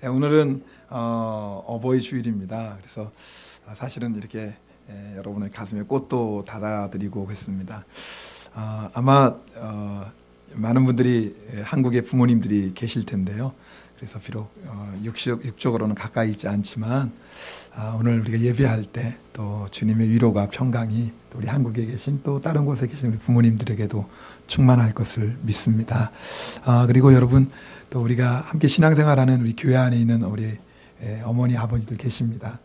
네, 오늘은 어버이 주일입니다. 그래서 사실은 이렇게 여러분의 가슴에 꽃도 닫아드리고 오겠습니다. 아마 많은 분들이 한국의 부모님들이 계실 텐데요. 그래서 비록 육적으로는 가까이 있지 않지만 오늘 우리가 예배할 때 또 주님의 위로가 평강이 또 우리 한국에 계신 또 다른 곳에 계신 우리 부모님들에게도 충만할 것을 믿습니다. 그리고 여러분 또 우리가 함께 신앙생활하는 우리 교회 안에 있는 우리 어머니 아버지들 계십니다.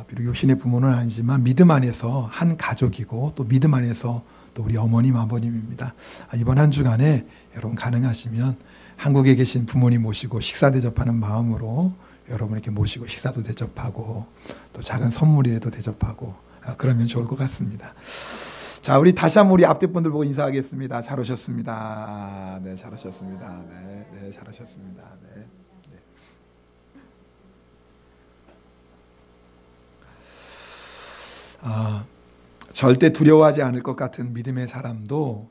비록 육신의 부모는 아니지만 믿음 안에서 한 가족이고 또 믿음 안에서 또 우리 어머님 아버님입니다. 이번 한 주간에 여러분 가능하시면 한국에 계신 부모님 모시고 식사 대접하는 마음으로 여러분 이렇게 모시고 식사도 대접하고 또 작은 선물이라도 대접하고 그러면 좋을 것 같습니다. 자, 우리 다시 한번 우리 앞뒤 분들 보고 인사하겠습니다. 잘 오셨습니다. 네, 잘 오셨습니다. 네, 잘 오셨습니다. 네. 절대 두려워하지 않을 것 같은 믿음의 사람도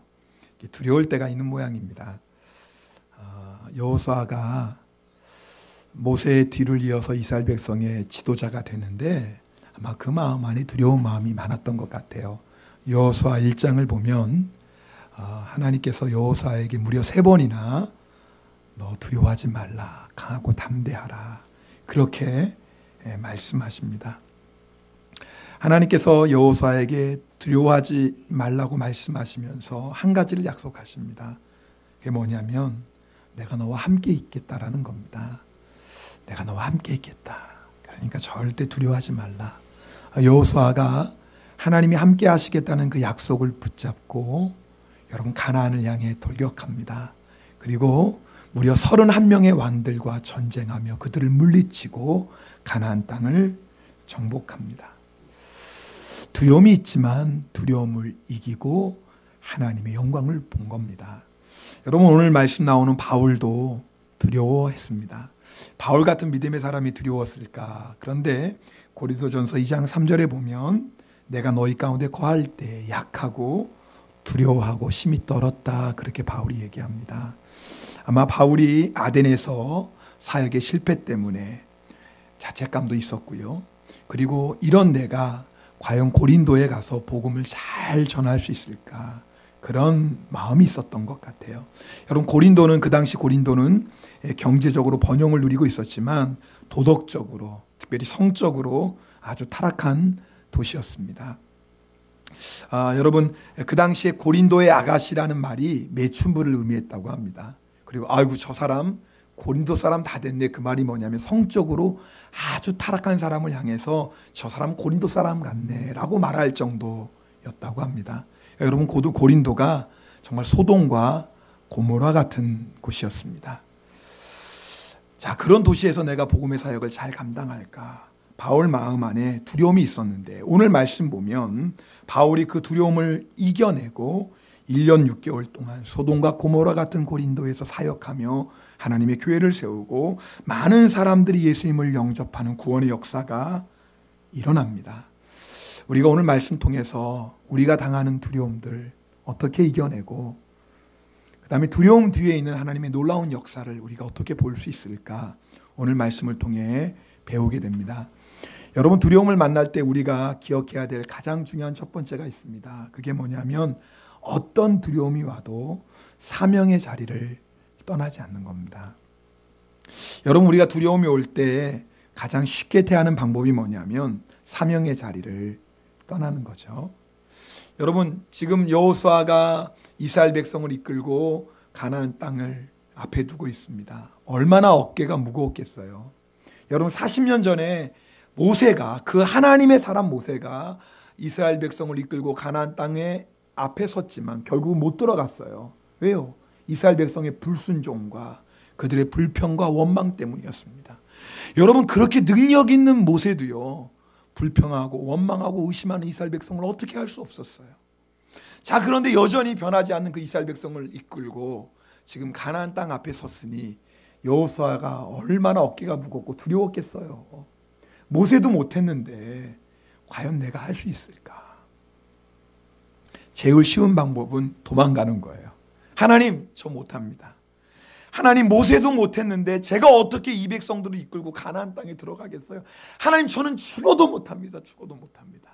두려울 때가 있는 모양입니다. 여호수아가 모세의 뒤를 이어서 이스라엘 백성의 지도자가 되는데 아마 그 마음 안에 두려운 마음이 많았던 것 같아요. 여호수아 1장을 보면 하나님께서 여호수아에게 무려 3번이나 너 두려워하지 말라, 강하고 담대하라 그렇게 말씀하십니다. 하나님께서 여호수아에게 두려워하지 말라고 말씀하시면서 한 가지를 약속하십니다. 그게 뭐냐면 내가 너와 함께 있겠다라는 겁니다. 내가 너와 함께 있겠다. 그러니까 절대 두려워하지 말라. 여호수아가 하나님이 함께 하시겠다는 그 약속을 붙잡고 여러분 가나안을 향해 돌격합니다. 그리고 무려 31명의 왕들과 전쟁하며 그들을 물리치고 가나안 땅을 정복합니다. 두려움이 있지만 두려움을 이기고 하나님의 영광을 본 겁니다. 여러분 오늘 말씀 나오는 바울도 두려워했습니다. 바울 같은 믿음의 사람이 두려웠을까? 그런데 고린도전서 2장 3절에 보면 내가 너희 가운데 거할 때 약하고 두려워하고 심히 떨었다 그렇게 바울이 얘기합니다. 아마 바울이 아덴에서 사역의 실패 때문에 자책감도 있었고요. 그리고 이런 내가 과연 고린도에 가서 복음을 잘 전할 수 있을까? 그런 마음이 있었던 것 같아요. 여러분 고린도는 그 당시 고린도는 경제적으로 번영을 누리고 있었지만 도덕적으로 특별히 성적으로 아주 타락한 도시였습니다. 여러분 그 당시에 고린도의 아가씨라는 말이 매춘부를 의미했다고 합니다. 그리고 아이고 저 사람 고린도 사람 다 됐네 그 말이 뭐냐면 성적으로 아주 타락한 사람을 향해서 저 사람 고린도 사람 같네 라고 말할 정도였다고 합니다. 여러분 고린도가 정말 소돔과 고모라 같은 곳이었습니다. 자, 그런 도시에서 내가 복음의 사역을 잘 감당할까? 바울 마음 안에 두려움이 있었는데 오늘 말씀 보면 바울이 그 두려움을 이겨내고 1년 6개월 동안 소돔과 고모라 같은 고린도에서 사역하며 하나님의 교회를 세우고 많은 사람들이 예수님을 영접하는 구원의 역사가 일어납니다. 우리가 오늘 말씀 통해서 우리가 당하는 두려움들 어떻게 이겨내고 그 다음에 두려움 뒤에 있는 하나님의 놀라운 역사를 우리가 어떻게 볼 수 있을까 오늘 말씀을 통해 배우게 됩니다. 여러분 두려움을 만날 때 우리가 기억해야 될 가장 중요한 첫 번째가 있습니다. 그게 뭐냐면 어떤 두려움이 와도 사명의 자리를 떠나지 않는 겁니다. 여러분 우리가 두려움이 올 때 가장 쉽게 대하는 방법이 뭐냐면 사명의 자리를 떠나는 거죠. 여러분 지금 여호수아가 이스라엘 백성을 이끌고 가나안 땅을 앞에 두고 있습니다. 얼마나 어깨가 무거웠겠어요. 여러분 40년 전에 모세가 그 하나님의 사람 모세가 이스라엘 백성을 이끌고 가나안 땅에 앞에 섰지만 결국 못 들어갔어요. 왜요? 이스라엘 백성의 불순종과 그들의 불평과 원망 때문이었습니다. 여러분 그렇게 능력 있는 모세도요. 불평하고 원망하고 의심하는 이스라엘 백성을 어떻게 할 수 없었어요. 자, 그런데 여전히 변하지 않는 그 이스라엘 백성을 이끌고 지금 가나안 땅 앞에 섰으니 여호수아가 얼마나 어깨가 무겁고 두려웠겠어요. 모세도 못했는데 과연 내가 할 수 있을까? 제일 쉬운 방법은 도망가는 거예요. 하나님, 저 못합니다. 하나님, 모세도 못했는데 제가 어떻게 이 백성들을 이끌고 가나안 땅에 들어가겠어요? 하나님, 저는 죽어도 못합니다. 죽어도 못합니다.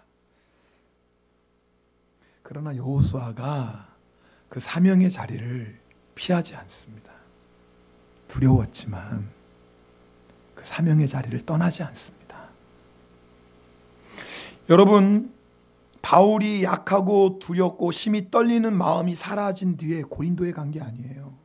그러나 여호수아가 그 사명의 자리를 피하지 않습니다. 두려웠지만 그 사명의 자리를 떠나지 않습니다. 여러분, 바울이 약하고 두렵고 심히 떨리는 마음이 사라진 뒤에 고린도에 간 게 아니에요.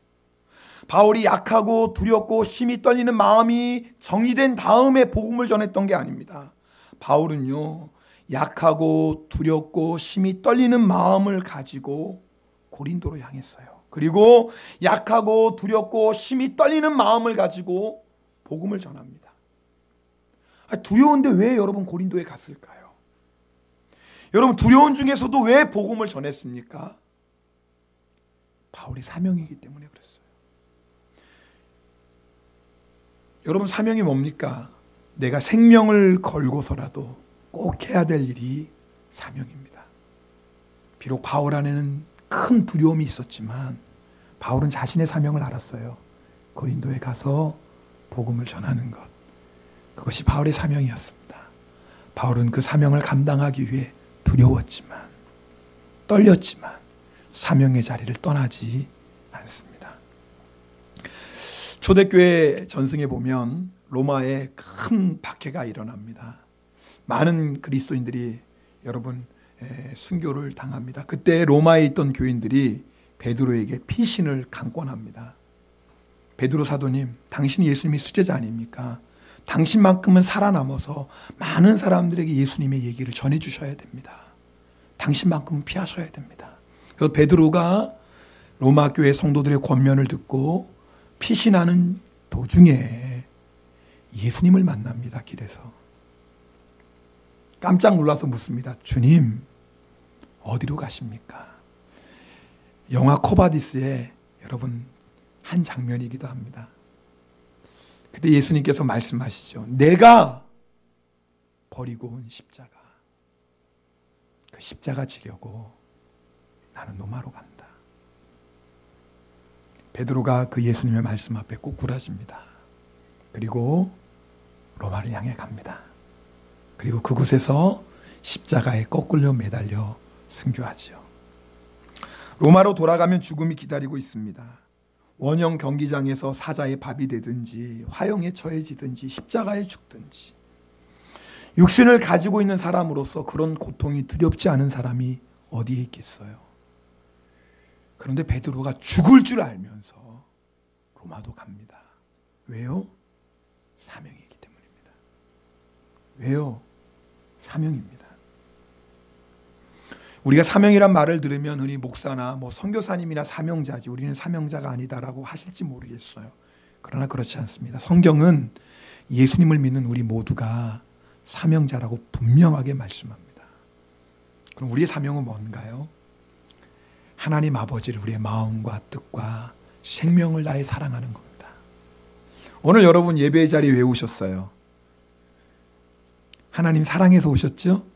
바울이 약하고 두렵고 심히 떨리는 마음이 정리된 다음에 복음을 전했던 게 아닙니다. 바울은요, 약하고 두렵고 심히 떨리는 마음을 가지고 고린도로 향했어요. 그리고 약하고 두렵고 심히 떨리는 마음을 가지고 복음을 전합니다. 두려운데 왜 여러분 고린도에 갔을까요? 여러분, 두려운 중에서도 왜 복음을 전했습니까? 바울이 사명이기 때문에 그랬어요. 여러분, 사명이 뭡니까? 내가 생명을 걸고서라도 꼭 해야 될 일이 사명입니다. 비록 바울 안에는 큰 두려움이 있었지만 바울은 자신의 사명을 알았어요. 고린도에 가서 복음을 전하는 것, 그것이 바울의 사명이었습니다. 바울은 그 사명을 감당하기 위해 두려웠지만, 떨렸지만 사명의 자리를 떠나지 않습니다. 초대교회 전승에 보면 로마에 큰 박해가 일어납니다. 많은 그리스도인들이 여러분 순교를 당합니다. 그때 로마에 있던 교인들이 베드로에게 피신을 강권합니다. 베드로 사도님, 당신이 예수님의 수제자 아닙니까? 당신만큼은 살아남아서 많은 사람들에게 예수님의 얘기를 전해주셔야 됩니다. 당신만큼은 피하셔야 됩니다. 그래서 베드로가 로마 교회 성도들의 권면을 듣고 피신하는 도중에 예수님을 만납니다. 길에서 깜짝 놀라서 묻습니다. 주님, 어디로 가십니까? 영화 코바디스의 여러분 한 장면이기도 합니다. 그때 예수님께서 말씀하시죠. 내가 버리고 온 십자가, 그 십자가 지려고 나는 로마로 간다. 베드로가 그 예수님의 말씀 앞에 꼬꾸라집니다. 그리고 로마를 향해 갑니다. 그리고 그곳에서 십자가에 거꾸로 매달려 순교하지요. 로마로 돌아가면 죽음이 기다리고 있습니다. 원형 경기장에서 사자의 밥이 되든지 화형에 처해지든지 십자가에 죽든지, 육신을 가지고 있는 사람으로서 그런 고통이 두렵지 않은 사람이 어디에 있겠어요? 그런데 베드로가 죽을 줄 알면서 로마도 갑니다. 왜요? 사명이기 때문입니다. 왜요? 사명입니다. 우리가 사명이란 말을 들으면 흔히 목사나 선교사님이나 사명자지, 우리는 사명자가 아니다라고 하실지 모르겠어요. 그러나 그렇지 않습니다. 성경은 예수님을 믿는 우리 모두가 사명자라고 분명하게 말씀합니다. 그럼 우리의 사명은 뭔가요? 하나님 아버지를 우리의 마음과 뜻과 생명을 다해 사랑하는 겁니다. 오늘 여러분 예배의 자리에 왜 오셨어요? 하나님 사랑해서 오셨죠?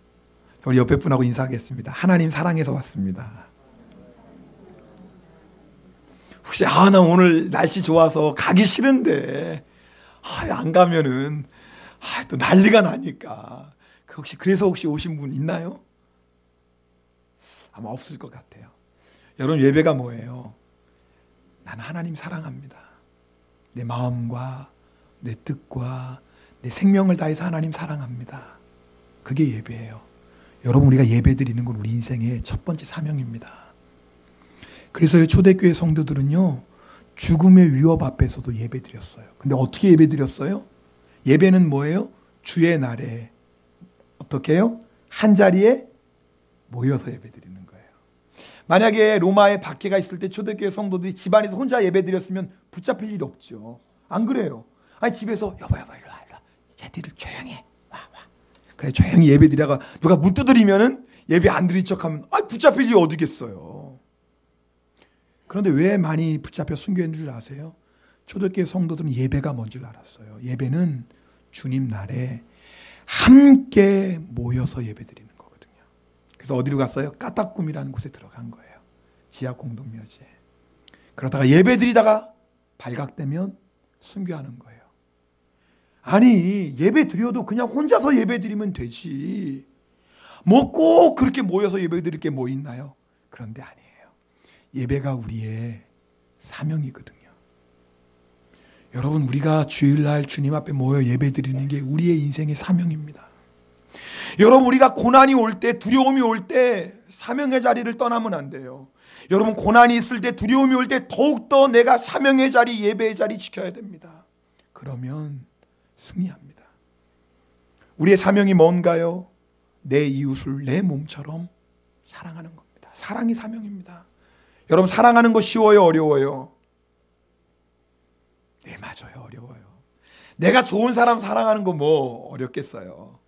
우리 옆에 분하고 인사하겠습니다. 하나님 사랑해서 왔습니다. 혹시 나 오늘 날씨 좋아서 가기 싫은데 안 가면은 또 난리가 나니까, 혹시 그래서 오신 분 있나요? 아마 없을 것 같아요. 여러분, 예배가 뭐예요? 나는 하나님 사랑합니다. 내 마음과 내 뜻과 내 생명을 다해서 하나님 사랑합니다. 그게 예배예요. 여러분, 우리가 예배 드리는 건 우리 인생의 첫 번째 사명입니다. 그래서 초대교회 성도들은요, 죽음의 위협 앞에서도 예배 드렸어요. 근데 어떻게 예배 드렸어요? 예배는 뭐예요? 주의 날에 어떻게 해요? 한 자리에 모여서 예배 드리는 거예요. 만약에 로마에 박해가 있을 때 초대교회 성도들이 집안에서 혼자 예배 드렸으면 붙잡힐 일이 없죠. 안 그래요? 집에서 여보 일로 와. 얘들을 조용히 해. 와. 그래, 조용히 예배 드리다가 누가 문 두드리면은 예배 안 드린 척하면 붙잡힐 일이 어디겠어요. 그런데 왜 많이 붙잡혀 순교했는 줄 아세요? 초대교회 성도들은 예배가 뭔 줄 알았어요. 예배는 주님 날에 함께 모여서 예배 드리는 거거든요. 그래서 어디로 갔어요? 까딱꿈이라는 곳에 들어간 거예요. 지하 공동묘지에. 그러다가 예배 드리다가 발각되면 순교하는 거예요. 아니, 예배 드려도 그냥 혼자서 예배 드리면 되지. 뭐 꼭 그렇게 모여서 예배 드릴 게 뭐 있나요? 그런데 아니에요. 예배가 우리의 사명이거든요. 여러분, 우리가 주일날 주님 앞에 모여 예배 드리는 게 우리의 인생의 사명입니다. 여러분, 우리가 고난이 올 때, 두려움이 올 때 사명의 자리를 떠나면 안 돼요. 여러분, 고난이 있을 때, 두려움이 올 때 더욱더 내가 사명의 자리, 예배의 자리 지켜야 됩니다. 그러면 승리합니다. 우리의 사명이 뭔가요? 내 이웃을 내 몸처럼 사랑하는 겁니다. 사랑이 사명입니다. 여러분, 사랑하는 거 쉬워요, 어려워요? 네, 맞아요, 어려워요. 내가 좋은 사람 사랑하는 거 뭐 어렵겠어요.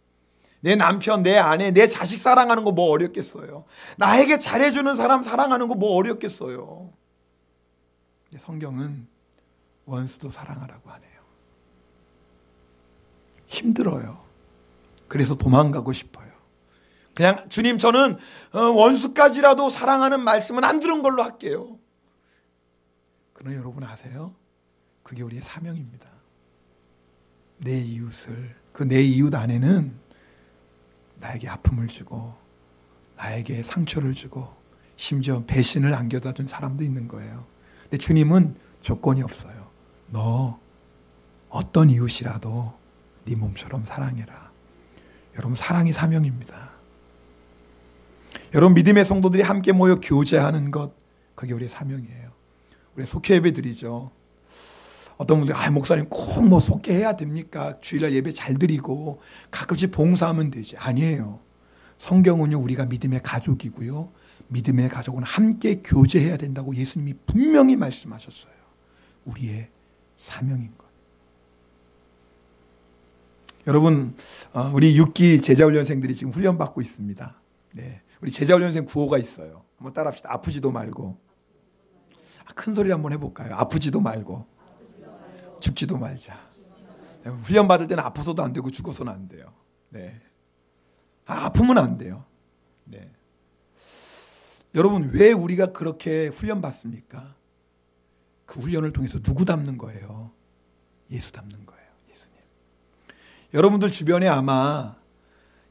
내 남편, 내 아내, 내 자식 사랑하는 거 뭐 어렵겠어요. 나에게 잘해주는 사람 사랑하는 거 뭐 어렵겠어요. 성경은 원수도 사랑하라고 하네요. 힘들어요. 그래서 도망가고 싶어요. 그냥 주님, 저는 원수까지라도 사랑하는 말씀은 안 들은 걸로 할게요. 그러나 여러분 아세요? 그게 우리의 사명입니다. 내 이웃을, 그 내 이웃 안에는 나에게 아픔을 주고 나에게 상처를 주고 심지어 배신을 안겨다 준 사람도 있는 거예요. 근데 주님은 조건이 없어요. 너 어떤 이웃이라도 네 몸처럼 사랑해라. 여러분, 사랑이 사명입니다. 여러분, 믿음의 성도들이 함께 모여 교제하는 것, 그게 우리의 사명이에요. 우리 속회 예배 드리죠. 어떤 분들이 목사님 꼭 뭐 속회해야 됩니까? 주일날 예배 잘 드리고 가끔씩 봉사하면 되지. 아니에요. 성경은요, 우리가 믿음의 가족이고요, 믿음의 가족은 함께 교제해야 된다고 예수님이 분명히 말씀하셨어요. 우리의 사명인 것. 여러분, 우리 6기 제자훈련생들이 지금 훈련받고 있습니다. 네, 우리 제자훈련생 구호가 있어요. 한번 따라합시다. 아프지도 말고. 큰 소리 한번 해볼까요? 아프지도 말고 죽지도 말자. 훈련 받을 때는 아파서도 안 되고 죽어서는 안 돼요. 네. 아프면 안 돼요. 네. 여러분, 왜 우리가 그렇게 훈련 받습니까? 그 훈련을 통해서 누구 닮는 거예요? 예수 닮는 거예요. 예수님. 여러분들 주변에 아마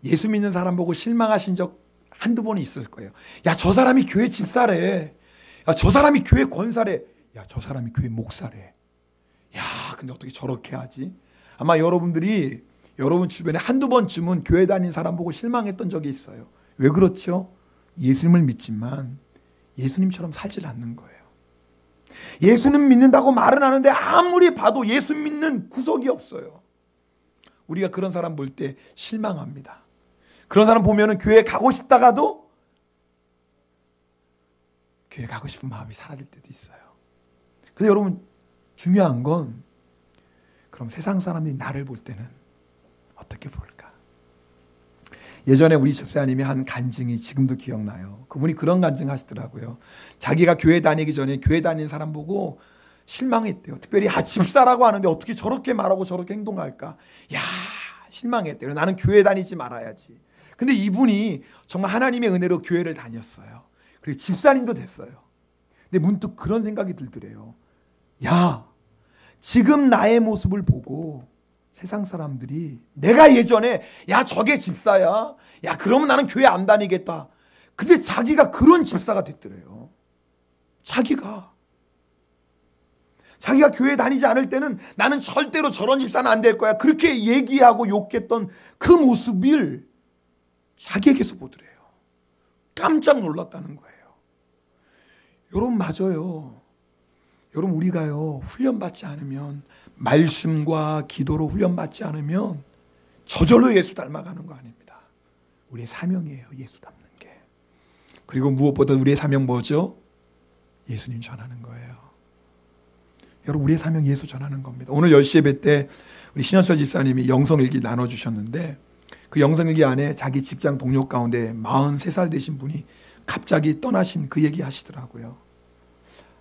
예수 믿는 사람 보고 실망하신 적 한두 번은 있을 거예요. 야, 저 사람이 교회 집사래. 야, 저 사람이 교회 권사래. 야, 저 사람이 교회 목사래. 야, 근데 어떻게 저렇게 하지? 아마 여러분들이 여러분 주변에 한두 번쯤은 교회 다닌 사람 보고 실망했던 적이 있어요. 왜 그렇죠? 예수님을 믿지만 예수님처럼 살질 않는 거예요. 예수님 믿는다고 말은 하는데 아무리 봐도 예수 믿는 구석이 없어요. 우리가 그런 사람 볼 때 실망합니다. 그런 사람 보면은 교회 가고 싶다가도 교회 가고 싶은 마음이 사라질 때도 있어요. 근데 여러분, 중요한 건 그럼 세상 사람들이 나를 볼 때는 어떻게 볼까? 예전에 우리 집사님이 한 간증이 지금도 기억나요. 그분이 그런 간증 하시더라고요. 자기가 교회 다니기 전에 교회 다니는 사람 보고 실망했대요. 특별히 집사라고 하는데 어떻게 저렇게 말하고 저렇게 행동할까? 야, 실망했대요. 나는 교회 다니지 말아야지. 근데 이분이 정말 하나님의 은혜로 교회를 다녔어요. 그리고 집사님도 됐어요. 근데 문득 그런 생각이 들더래요. 야, 지금 나의 모습을 보고 세상 사람들이 내가 예전에 야, 저게 집사야. 야, 그러면 나는 교회 안 다니겠다. 근데 자기가 그런 집사가 됐더래요. 자기가 교회 다니지 않을 때는 나는 절대로 저런 집사는 안 될 거야. 그렇게 얘기하고 욕했던 그 모습을 자기에게서 보더래요. 깜짝 놀랐다는 거예요. 여러분, 맞아요. 여러분, 우리가요, 훈련받지 않으면, 말씀과 기도로 훈련받지 않으면 저절로 예수 닮아가는 거 아닙니다. 우리의 사명이에요, 예수 닮는 게. 그리고 무엇보다 우리의 사명 뭐죠? 예수님 전하는 거예요. 여러분, 우리의 사명 예수 전하는 겁니다. 오늘 10시 예배 때 우리 신현철 집사님이 영성일기 나눠주셨는데, 그 영성일기 안에 자기 직장 동료 가운데 43살 되신 분이 갑자기 떠나신 그 얘기 하시더라고요.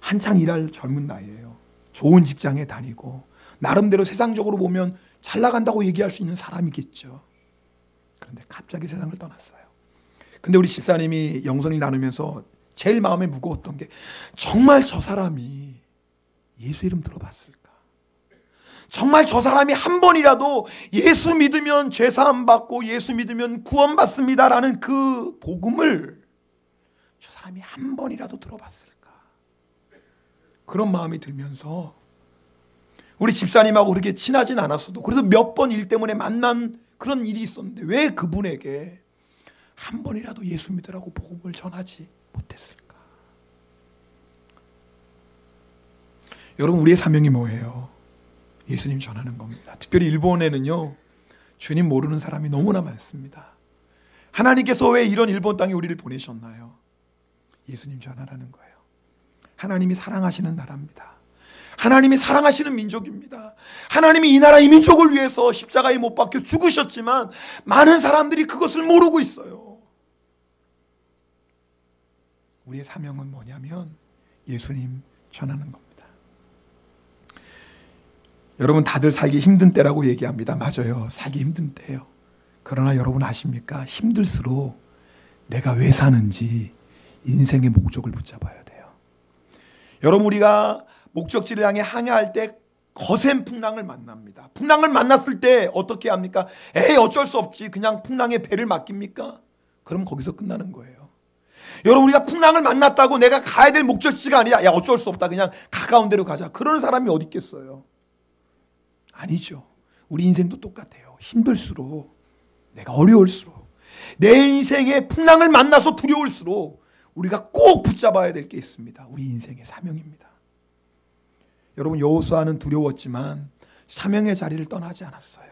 한창 일할 젊은 나이에요. 좋은 직장에 다니고 나름대로 세상적으로 보면 잘 나간다고 얘기할 수 있는 사람이겠죠. 그런데 갑자기 세상을 떠났어요. 근데 우리 집사님이 영성일 나누면서 제일 마음에 무거웠던 게 정말 저 사람이 예수 이름 들어봤을까? 정말 저 사람이 한 번이라도 예수 믿으면 죄사함 받고 예수 믿으면 구원받습니다라는 그 복음을 저 사람이 한 번이라도 들어봤을까? 그런 마음이 들면서 우리 집사님하고 그렇게 친하진 않았어도 그래도 몇 번 일 때문에 만난 그런 일이 있었는데 왜 그분에게 한 번이라도 예수 믿으라고 복음을 전하지 못했을까? 여러분, 우리의 사명이 뭐예요? 예수님 전하는 겁니다. 특별히 일본에는요, 주님 모르는 사람이 너무나 많습니다. 하나님께서 왜 이런 일본 땅에 우리를 보내셨나요? 예수님 전하라는 거예요. 하나님이 사랑하시는 나라입니다. 하나님이 사랑하시는 민족입니다. 하나님이 이 나라 이 민족을 위해서 십자가에 못 박혀 죽으셨지만 많은 사람들이 그것을 모르고 있어요. 우리의 사명은 뭐냐면 예수님 전하는 겁니다. 여러분, 다들 살기 힘든 때라고 얘기합니다. 맞아요. 살기 힘든 때예요. 그러나 여러분 아십니까? 힘들수록 내가 왜 사는지 인생의 목적을 붙잡아야 돼요. 여러분, 우리가 목적지를 향해 항해할 때 거센 풍랑을 만납니다. 풍랑을 만났을 때 어떻게 합니까? 에이, 어쩔 수 없지. 그냥 풍랑에 배를 맡깁니까? 그럼 거기서 끝나는 거예요. 여러분, 우리가 풍랑을 만났다고 내가 가야 될 목적지가 아니라 야, 어쩔 수 없다. 그냥 가까운 데로 가자. 그러는 사람이 어디 있겠어요? 아니죠. 우리 인생도 똑같아요. 힘들수록, 내가 어려울수록, 내 인생에 풍랑을 만나서 두려울수록 우리가 꼭 붙잡아야 될 게 있습니다. 우리 인생의 사명입니다. 여러분, 여호수아는 두려웠지만 사명의 자리를 떠나지 않았어요.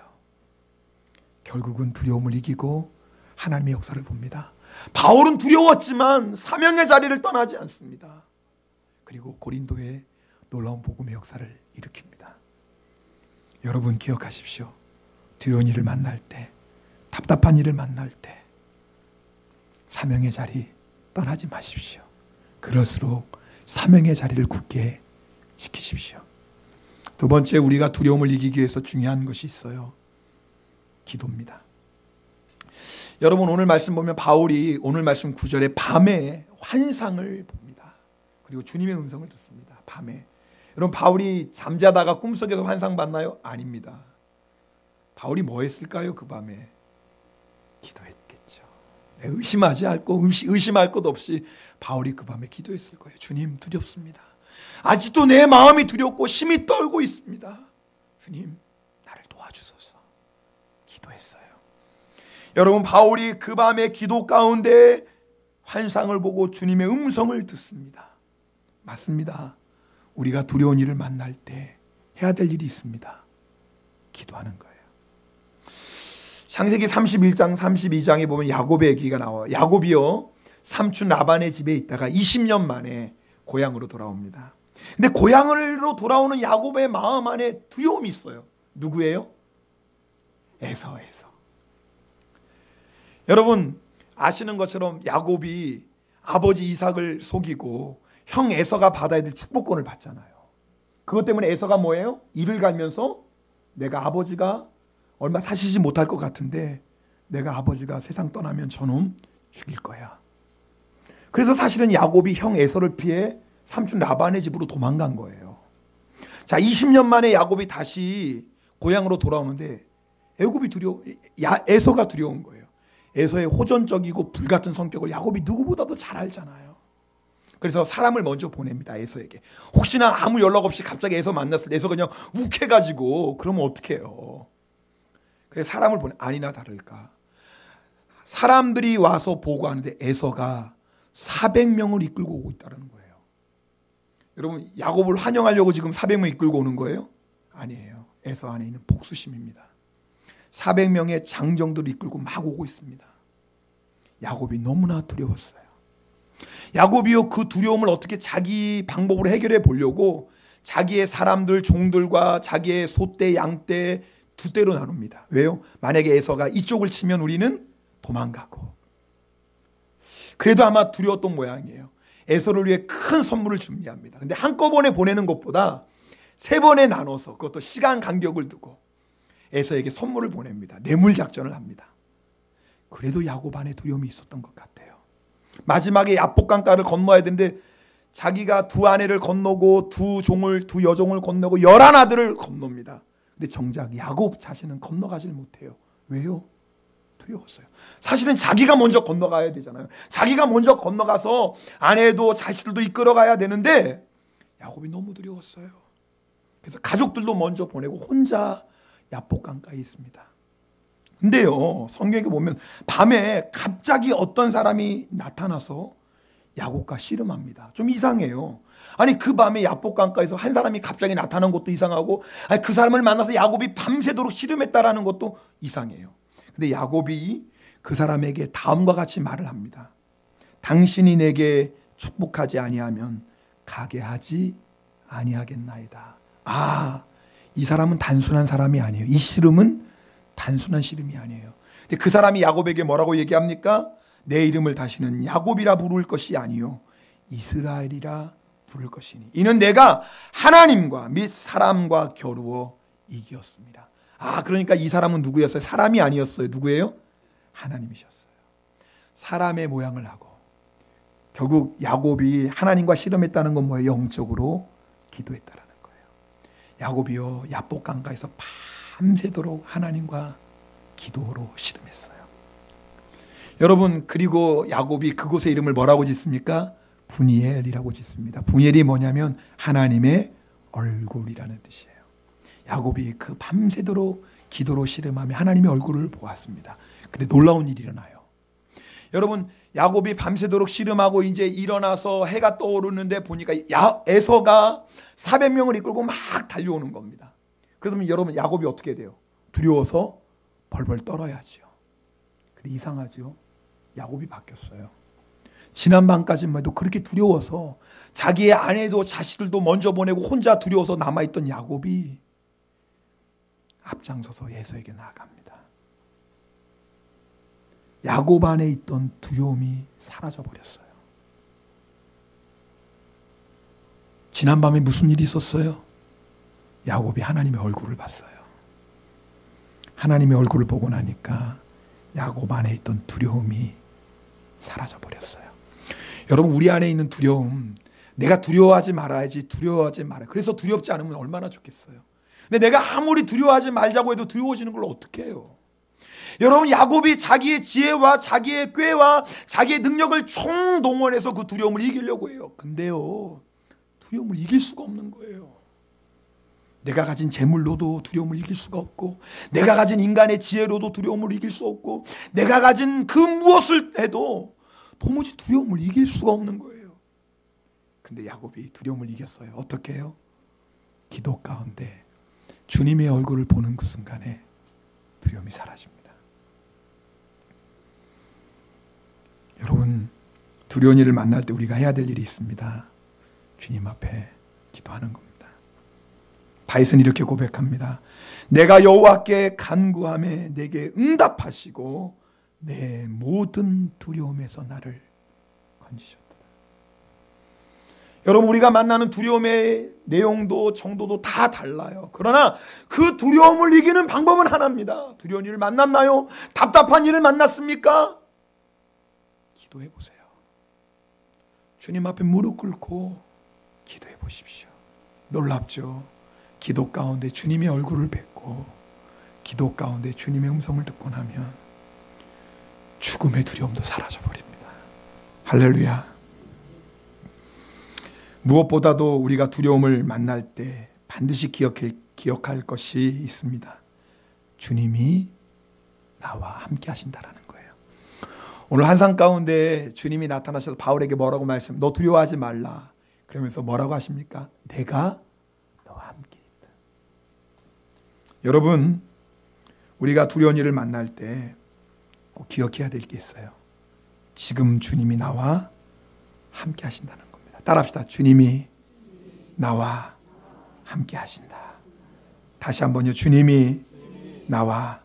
결국은 두려움을 이기고 하나님의 역사를 봅니다. 바울은 두려웠지만 사명의 자리를 떠나지 않습니다. 그리고 고린도에 놀라운 복음의 역사를 일으킵니다. 여러분, 기억하십시오. 두려운 일을 만날 때, 답답한 일을 만날 때 사명의 자리 떠나지 마십시오. 그럴수록 사명의 자리를 굳게 지키십시오. 두 번째, 우리가 두려움을 이기기 위해서 중요한 것이 있어요. 기도입니다. 여러분, 오늘 말씀 보면 바울이 오늘 말씀 9절에 밤에 환상을 봅니다. 그리고 주님의 음성을 듣습니다. 밤에. 여러분, 바울이 잠자다가 꿈속에서 환상 봤나요? 아닙니다. 바울이 뭐 했을까요? 그 밤에 기도했겠죠. 의심할 것 없이 바울이 그 밤에 기도했을 거예요. 주님, 두렵습니다. 아직도 내 마음이 두렵고 심히 떨고 있습니다. 주님, 나를 도와주소서. 기도했어요. 여러분, 바울이 그 밤에 기도 가운데 환상을 보고 주님의 음성을 듣습니다. 맞습니다. 우리가 두려운 일을 만날 때 해야 될 일이 있습니다. 기도하는 거예요. 창세기 31장 32장에 보면 야곱의 얘기가 나와요. 야곱이요, 삼촌 라반의 집에 있다가 20년 만에 고향으로 돌아옵니다. 근데 고향으로 돌아오는 야곱의 마음 안에 두려움이 있어요. 누구예요? 에서. 여러분, 아시는 것처럼 야곱이 아버지 이삭을 속이고 형 에서가 받아야 될 축복권을 받잖아요. 그것 때문에 에서가 뭐예요? 이를 갈면서 내가 아버지가 얼마 사시지 못할 것 같은데 내가 아버지가 세상 떠나면 저놈 죽일 거야. 그래서 사실은 야곱이 형 에서를 피해 삼촌 라반의 집으로 도망간 거예요. 자, 20년 만에 야곱이 다시 고향으로 돌아오는데 에서가 두려운 거예요. 에서의 호전적이고 불같은 성격을 야곱이 누구보다도 잘 알잖아요. 그래서 사람을 먼저 보냅니다. 에서에게. 혹시나 아무 연락 없이 갑자기 에서 만났을 때 에서 그냥 욱해가지고 그러면 어떡해요. 그래서 사람을 아니나 다를까, 사람들이 와서 보고하는데 에서가 400명을 이끌고 오고 있다는 거예요. 여러분, 야곱을 환영하려고 지금 400명 이끌고 오는 거예요? 아니에요. 에서 안에 있는 복수심입니다. 400명의 장정들을 이끌고 막 오고 있습니다. 야곱이 너무나 두려웠어요. 야곱이요, 그 두려움을 어떻게 자기 방법으로 해결해 보려고 자기의 사람들, 종들과 자기의 소떼, 양떼 두 떼로 나눕니다. 왜요? 만약에 에서가 이쪽을 치면 우리는 도망가고. 그래도 아마 두려웠던 모양이에요. 에서를 위해 큰 선물을 준비합니다. 근데 한꺼번에 보내는 것보다 3번에 나눠서, 그것도 시간 간격을 두고 에서에게 선물을 보냅니다. 뇌물 작전을 합니다. 그래도 야곱 안에 두려움이 있었던 것 같아요. 마지막에 야복강가를 건너야 되는데 자기가 두 아내를 건너고 두 여종을 건너고 11아들을 건넙니다. 근데 정작 야곱 자신은 건너가질 못해요. 왜요? 두려웠어요. 사실은 자기가 먼저 건너가야 되잖아요. 자기가 먼저 건너가서 아내도 자식들도 이끌어가야 되는데 야곱이 너무 두려웠어요. 그래서 가족들도 먼저 보내고 혼자 야복강가에 있습니다. 근데요, 성경에 보면 밤에 갑자기 어떤 사람이 나타나서 야곱과 씨름합니다. 좀 이상해요. 아니 그 밤에 야복강가에서 한 사람이 갑자기 나타난 것도 이상하고, 아니 그 사람을 만나서 야곱이 밤새도록 씨름했다라는 것도 이상해요. 근데 야곱이 그 사람에게 다음과 같이 말을 합니다. 당신이 내게 축복하지 아니하면 가게 하지 아니하겠나이다. 아, 이 사람은 단순한 사람이 아니에요. 이 씨름은 단순한 씨름이 아니에요. 근데 그 사람이 야곱에게 뭐라고 얘기합니까? 내 이름을 다시는 야곱이라 부를 것이 아니요 이스라엘이라 부를 것이니 이는 내가 하나님과 및 사람과 겨루어 이기었습니다. 아, 그러니까 이 사람은 누구였어요? 사람이 아니었어요. 누구예요? 하나님이셨어요. 사람의 모양을 하고 결국 야곱이 하나님과 씨름했다는 건 뭐예요? 영적으로 기도했다라는 거예요. 야곱이요 야복강가에서 밤새도록 하나님과 기도로 씨름했어요. 여러분, 그리고 야곱이 그곳의 이름을 뭐라고 짓습니까? 분이엘이라고 짓습니다. 분이엘이 뭐냐면 하나님의 얼굴이라는 뜻이에요. 야곱이 그 밤새도록 기도로 씨름하며 하나님의 얼굴을 보았습니다. 근데 놀라운 일이 일어나요. 여러분, 야곱이 밤새도록 씨름하고 이제 일어나서 해가 떠오르는데 보니까 에서가 400명을 이끌고 막 달려오는 겁니다. 그러면 여러분, 야곱이 어떻게 돼요? 두려워서 벌벌 떨어야지요. 근데 이상하죠? 야곱이 바뀌었어요. 지난밤까지만 해도 그렇게 두려워서 자기의 아내도 자식들도 먼저 보내고 혼자 두려워서 남아있던 야곱이 앞장서서 에서에게 나아갑니다. 야곱 안에 있던 두려움이 사라져버렸어요. 지난밤에 무슨 일이 있었어요? 야곱이 하나님의 얼굴을 봤어요. 하나님의 얼굴을 보고 나니까 야곱 안에 있던 두려움이 사라져버렸어요. 여러분, 우리 안에 있는 두려움, 내가 두려워하지 말아야지, 두려워하지 말아야. 그래서 두렵지 않으면 얼마나 좋겠어요. 근데 내가 아무리 두려워하지 말자고 해도 두려워지는 걸 어떻게 해요? 여러분, 야곱이 자기의 지혜와 자기의 꾀와 자기의 능력을 총동원해서 그 두려움을 이기려고 해요. 근데요, 두려움을 이길 수가 없는 거예요. 내가 가진 재물로도 두려움을 이길 수가 없고, 내가 가진 인간의 지혜로도 두려움을 이길 수 없고, 내가 가진 그 무엇을 해도 도무지 두려움을 이길 수가 없는 거예요. 근데 야곱이 두려움을 이겼어요. 어떻게 해요? 기도 가운데 주님의 얼굴을 보는 그 순간에 두려움이 사라집니다. 여러분, 두려운 일을 만날 때 우리가 해야 될 일이 있습니다. 주님 앞에 기도하는 겁니다. 다윗은 이렇게 고백합니다. 내가 여호와께 간구하매 내게 응답하시고 내 모든 두려움에서 나를 건지셨다. 여러분, 우리가 만나는 두려움의 내용도 정도도 다 달라요. 그러나 그 두려움을 이기는 방법은 하나입니다. 두려운 일을 만났나요? 답답한 일을 만났습니까? 기도해 보세요. 주님 앞에 무릎 꿇고 기도해 보십시오. 놀랍죠? 기도 가운데 주님의 얼굴을 뵙고 기도 가운데 주님의 음성을 듣고 나면 죽음의 두려움도 사라져 버립니다. 할렐루야. 무엇보다도 우리가 두려움을 만날 때 반드시 기억할 것이 있습니다. 주님이 나와 함께 하신다라는 거예요. 오늘 환상 가운데 주님이 나타나셔서 바울에게 뭐라고 너 두려워하지 말라. 그러면서 뭐라고 하십니까? 내가 너와 함께 있다. 여러분, 우리가 두려운 일을 만날 때 꼭 기억해야 될 게 있어요. 지금 주님이 나와 함께 하신다는 겁니다. 따라합시다. 주님이 나와 함께 하신다. 다시 한번요. 주님이 나와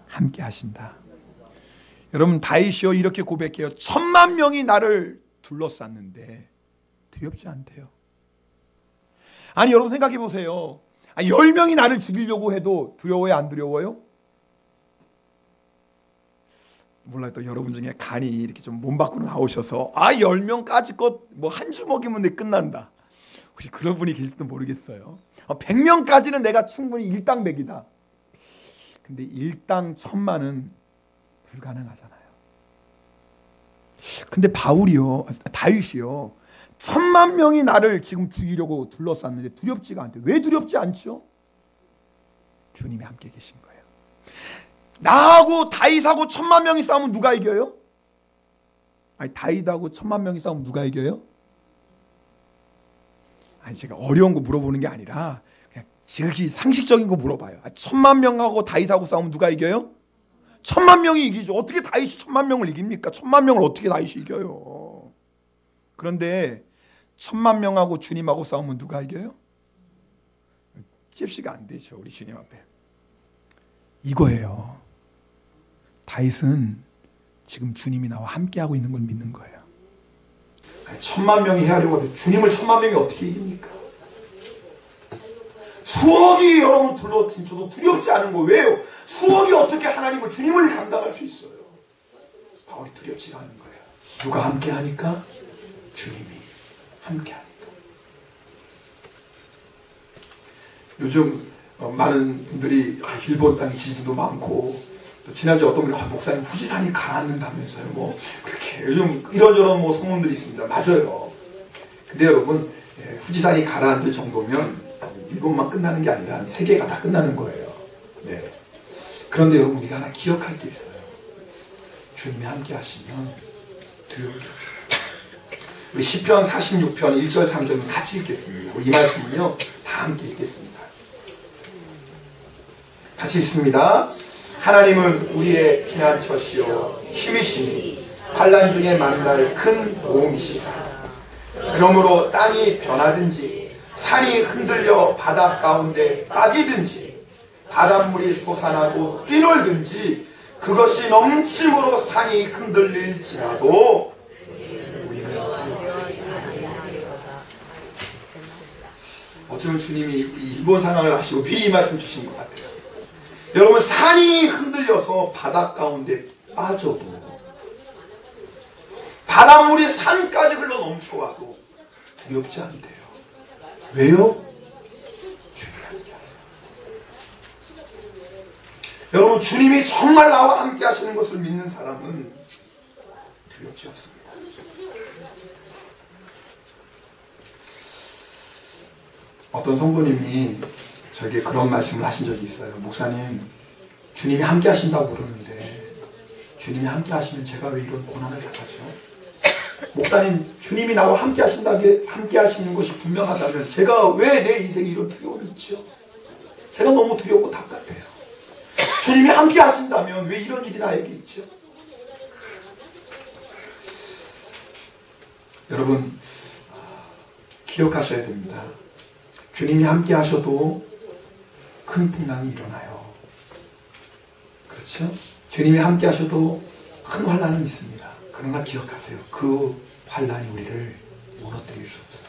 함께 하신다. 여러분, 다윗이요 이렇게 고백해요. 1000만 명이 나를 둘러쌌는데 두렵지 않대요. 아니, 여러분 생각해 보세요. 10명이 나를 죽이려고 해도 두려워요, 안 두려워요? 몰라요. 또 여러분 중에 간이 이렇게 좀 몸 밖으로 나오셔서 10명까지 것 뭐 한 주먹이면 내 끝난다. 혹시 그런 분이 계실지도 모르겠어요. 100명까지는 내가 충분히 일당백이다. 근데 일당 1000만은 불가능하잖아요. 근데 다윗이요. 1000만 명이 나를 지금 죽이려고 둘러쌌는데 두렵지가 않대. 왜 두렵지 않죠? 주님이 함께 계신 거예요. 나하고 다윗하고 1000만 명이 싸우면 누가 이겨요? 아니, 다윗하고 1000만 명이 싸우면 누가 이겨요? 아니, 제가 어려운 거 물어보는 게 아니라 그냥 지극히 상식적인 거 물어봐요. 1000만 명하고 다윗하고 싸우면 누가 이겨요? 1000만 명이 이기죠. 어떻게 다윗이 1000만 명을 이깁니까? 1000만 명을 어떻게 다윗이 이겨요? 그런데 1000만 명하고 주님하고 싸우면 누가 이겨요? 찝시가 안 되죠. 우리 주님 앞에. 이거예요. 다윗은 지금 주님이 나와 함께하고 있는 걸 믿는 거예요. 1000만 명이 헤아려고 해도 주님을 1000만 명이 어떻게 이깁니까? 수억이 여러분 둘러친쳐도 두렵지 않은 거 왜요? 수억이 어떻게 하나님을 주님을 감당할 수 있어요? 바울이 두렵지가 않은 거예요. 누가 함께하니까? 주님이 함께하니까. 요즘 많은 분들이 일본 땅 지진도 많고, 또 지난주에 어떤 분이 목사님 후지산이 가라앉는다면서요. 뭐 그렇게 요즘 이런저런 뭐 소문들이 있습니다. 맞아요. 근데 여러분, 후지산이 가라앉을 정도면 일본만 끝나는 게 아니라 세계가 다 끝나는 거예요. 네. 그런데 여러분, 우리가 하나 기억할 게 있어요. 주님이 함께 하시면 두려울 게 없어요. 우리 시편 46편 1절 3절은 같이 읽겠습니다. 이 말씀은요 다 함께 읽겠습니다. 같이 읽습니다. 하나님은 우리의 피난처시요 힘이시니 환난 중에 만날 큰 도움이시다. 그러므로 땅이 변하든지 산이 흔들려 바다 가운데 빠지든지 바닷물이 솟아나고 뛰놀든지 그것이 넘침으로 산이 흔들릴지라도 우리는 두려워하지 아니하리로다. 어쩌면 주님이 일본 상황을 하시고 미리 말씀 주신 것 같아요. 여러분, 산이 흔들려서 바다 가운데 빠져도, 바닷물이 산까지 흘러 넘쳐와도 두렵지 않대요. 왜요? 주님이 함께 하세요. 여러분, 주님이 정말 나와 함께 하시는 것을 믿는 사람은 두렵지 않습니다. 어떤 성도님이 저에게 그런 말씀을 하신 적이 있어요. 목사님, 주님이 함께 하신다고 그러는데 주님이 함께 하시면 제가 왜 이런 고난을 당하죠? 목사님, 주님이 나와 함께 함께 하시는 것이 분명하다면 제가 왜 내 인생에 이런 두려움이 있죠? 제가 너무 두렵고 답답해요. 주님이 함께 하신다면 왜 이런 일이 나에게 있죠? 여러분, 기억하셔야 됩니다. 주님이 함께 하셔도 큰 풍랑이 일어나요. 그렇죠? 주님이 함께 하셔도 큰 환난은 있습니다. 그러나 기억하세요. 그 환난이 우리를 무너뜨릴 수 없어요.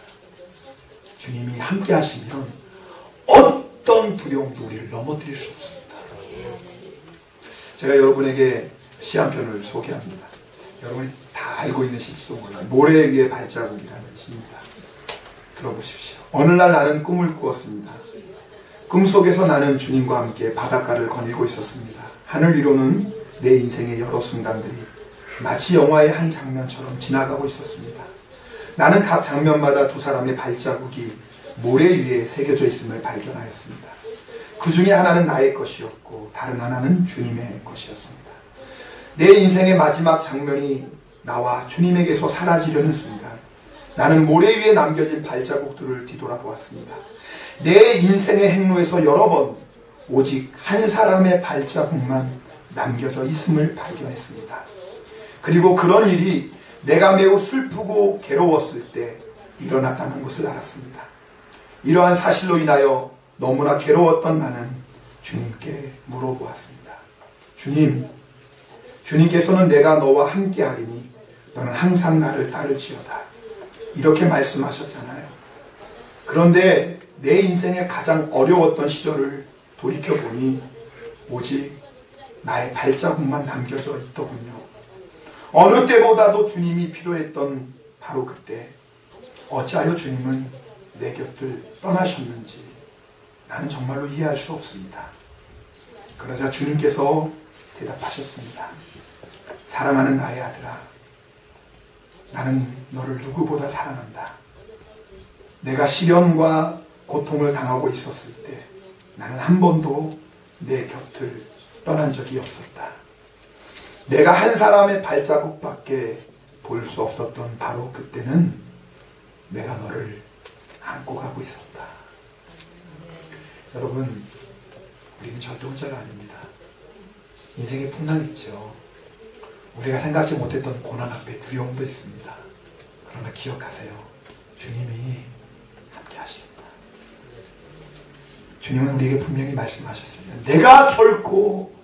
주님이 함께 하시면 어떤 두려움도 우리를 넘어뜨릴 수 없습니다. 제가 여러분에게 시 한 편을 소개합니다. 여러분이 다 알고 있는 시일지도 몰라요. 모래 위의 발자국이라는 시입니다. 들어보십시오. 어느 날 나는 꿈을 꾸었습니다. 꿈속에서 나는 주님과 함께 바닷가를 거닐고 있었습니다. 하늘 위로는 내 인생의 여러 순간들이 마치 영화의 한 장면처럼 지나가고 있었습니다. 나는 각 장면마다 두 사람의 발자국이 모래 위에 새겨져 있음을 발견하였습니다. 그 중에 하나는 나의 것이었고 다른 하나는 주님의 것이었습니다. 내 인생의 마지막 장면이 나와 주님에게서 사라지려는 순간 나는 모래 위에 남겨진 발자국들을 뒤돌아보았습니다. 내 인생의 행로에서 여러 번 오직 한 사람의 발자국만 남겨져 있음을 발견했습니다. 그리고 그런 일이 내가 매우 슬프고 괴로웠을 때 일어났다는 것을 알았습니다. 이러한 사실로 인하여 너무나 괴로웠던 나는 주님께 물어보았습니다. 주님께서는 내가 너와 함께 하리니 너는 항상 나를 따를지어다. 이렇게 말씀하셨잖아요. 그런데 내 인생의 가장 어려웠던 시절을 돌이켜보니 오직 나의 발자국만 남겨져 있더군요. 어느 때보다도 주님이 필요했던 바로 그때 어찌하여 주님은 내 곁을 떠나셨는지 나는 정말로 이해할 수 없습니다. 그러자 주님께서 대답하셨습니다. 사랑하는 나의 아들아, 나는 너를 누구보다 사랑한다. 내가 시련과 고통을 당하고 있었을 때 나는 한 번도 내 곁을 떠난 적이 없었다. 내가 한 사람의 발자국밖에 볼 수 없었던 바로 그때는 내가 너를 안고 가고 있었다. 여러분, 우리는 절대 혼자가 아닙니다. 인생에 풍랑이 있죠. 우리가 생각지 못했던 고난 앞에 두려움도 있습니다. 그러나 기억하세요. 주님이 함께 하십니다. 주님은 우리에게 분명히 말씀하셨습니다. 내가 결코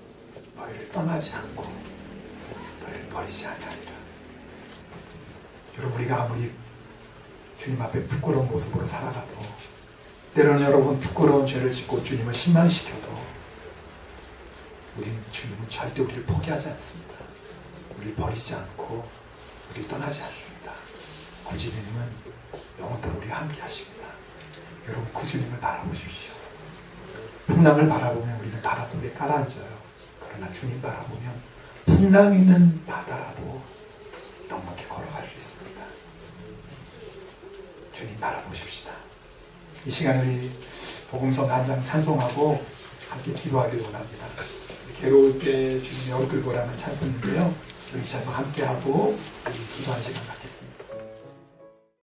너희를 떠나지 않고 너희를 버리지 아니하리라. 여러분, 우리가 아무리 주님 앞에 부끄러운 모습으로 살아가도 때로는 여러분 부끄러운 죄를 짓고 주님을 실망시켜도 주님은 절대 우리를 포기하지 않습니다. 우리를 버리지 않고 우리를 떠나지 않습니다. 그 주님은 영원토록 우리와 함께 하십니다. 여러분, 그 주님을 바라보십시오. 풍랑을 바라보면 우리는 바다 속에 깔아앉아요. 그러나 주님 바라보면 풍랑 있는 바다라도 넉넉히 걸어갈 수 있습니다. 주님 바라보십시다. 이 시간에 우리 복음서 만장 찬송하고 함께 기도하기를 원합니다. 괴로울 때 주님의 얼굴 보라는 찬송인데요. 이 찬송 함께하고 기도하는 시간 갖겠습니다.